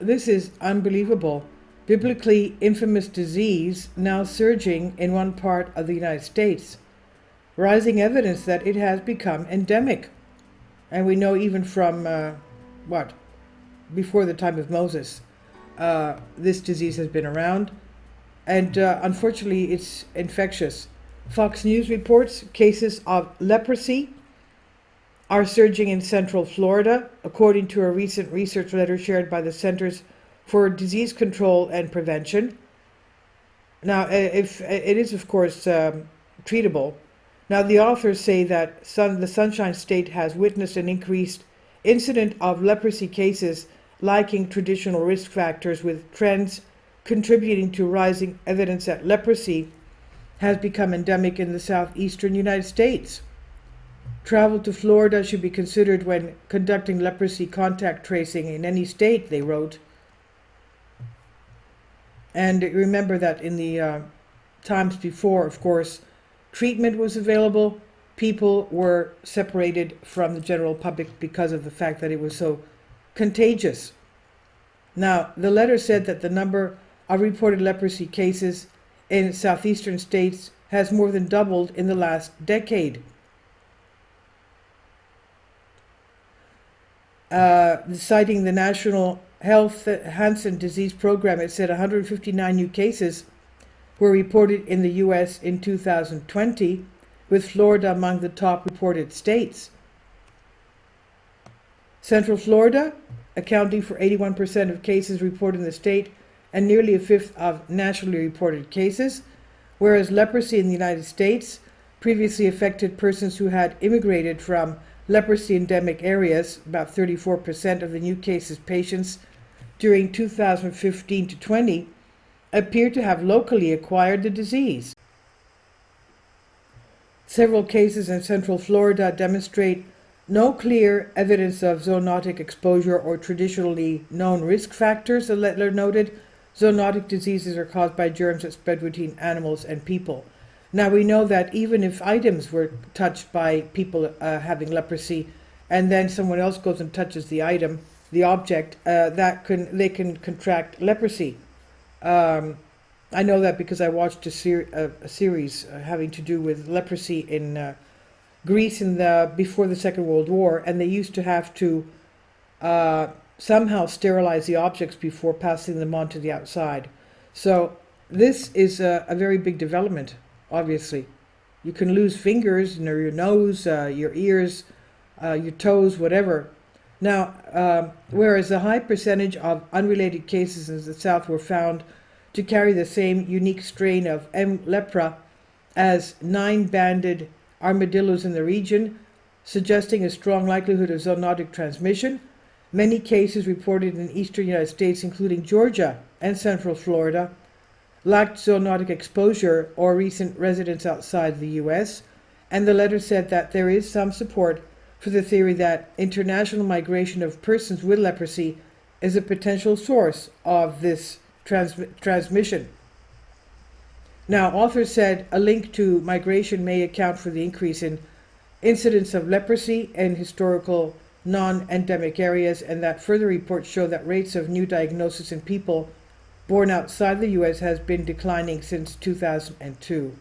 This is unbelievable. Biblically infamous disease now surging in one part of the United States. Rising evidence that it has become endemic. And we know even from, before the time of Moses, this disease has been around. And unfortunately, it's infectious. Fox News reports cases of leprosy are surging in Central Florida, according to a recent research letter shared by the Centers for Disease Control and Prevention. Now, if it is, of course, treatable. Now, the authors say that the Sunshine State has witnessed an increased incident of leprosy cases lacking traditional risk factors, with trends contributing to rising evidence that leprosy has become endemic in the southeastern United States. Travel to Florida should be considered when conducting leprosy contact tracing in any state, they wrote. And remember that in the times before, of course, treatment was available. People were separated from the general public because of the fact that it was so contagious. Now, the letter said that the number of reported leprosy cases in southeastern states has more than doubled in the last decade. Citing the National Health Hansen Disease Program, it said 159 new cases were reported in the U.S. in 2020, with Florida among the top reported states. Central Florida, accounting for 81% of cases reported in the state and nearly a fifth of nationally reported cases, whereas leprosy in the United States previously affected persons who had immigrated from leprosy endemic areas. About 34% of the new cases patients during 2015 to 20 appear to have locally acquired the disease. Several cases in Central Florida demonstrate no clear evidence of zoonotic exposure or traditionally known risk factors, the letter noted. Zoonotic diseases are caused by germs that spread between animals and people. Now, we know that even if items were touched by people having leprosy, and then someone else goes and touches the item, the object, they can contract leprosy. I know that because I watched a series having to do with leprosy in Greece before the Second World War, and they used to have to somehow sterilize the objects before passing them on to the outside. So this is a very big development. Obviously, you can lose fingers, your nose, your ears, your toes, whatever. Now, whereas a high percentage of unrelated cases in the South were found to carry the same unique strain of M. lepra as 9-banded armadillos in the region, suggesting a strong likelihood of zoonotic transmission, many cases reported in eastern United States, including Georgia and Central Florida, lacked zoonotic exposure or recent residence outside the U.S., and the letter said that there is some support for the theory that international migration of persons with leprosy is a potential source of this transmission. Now, authors said a link to migration may account for the increase in incidence of leprosy in historical non-endemic areas, and that further reports show that rates of new diagnosis in people born outside the U.S. has been declining since 2002.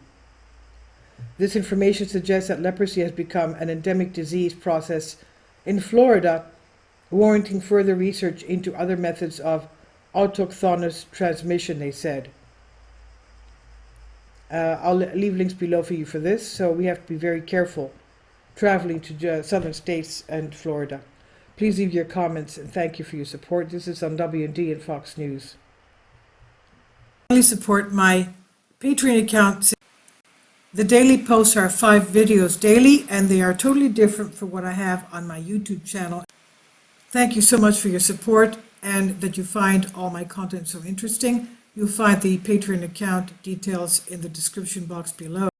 This information suggests that leprosy has become an endemic disease process in Florida, warranting further research into other methods of autochthonous transmission, they said. I'll leave links below for you for this, so we have to be very careful traveling to southern states and Florida. Please leave your comments, and thank you for your support. This is on WND and Fox News. Support my Patreon account. The daily posts are 5 videos daily, and they are totally different from what I have on my YouTube channel. Thank you so much for your support, and that you find all my content so interesting. You'll find the Patreon account details in the description box below.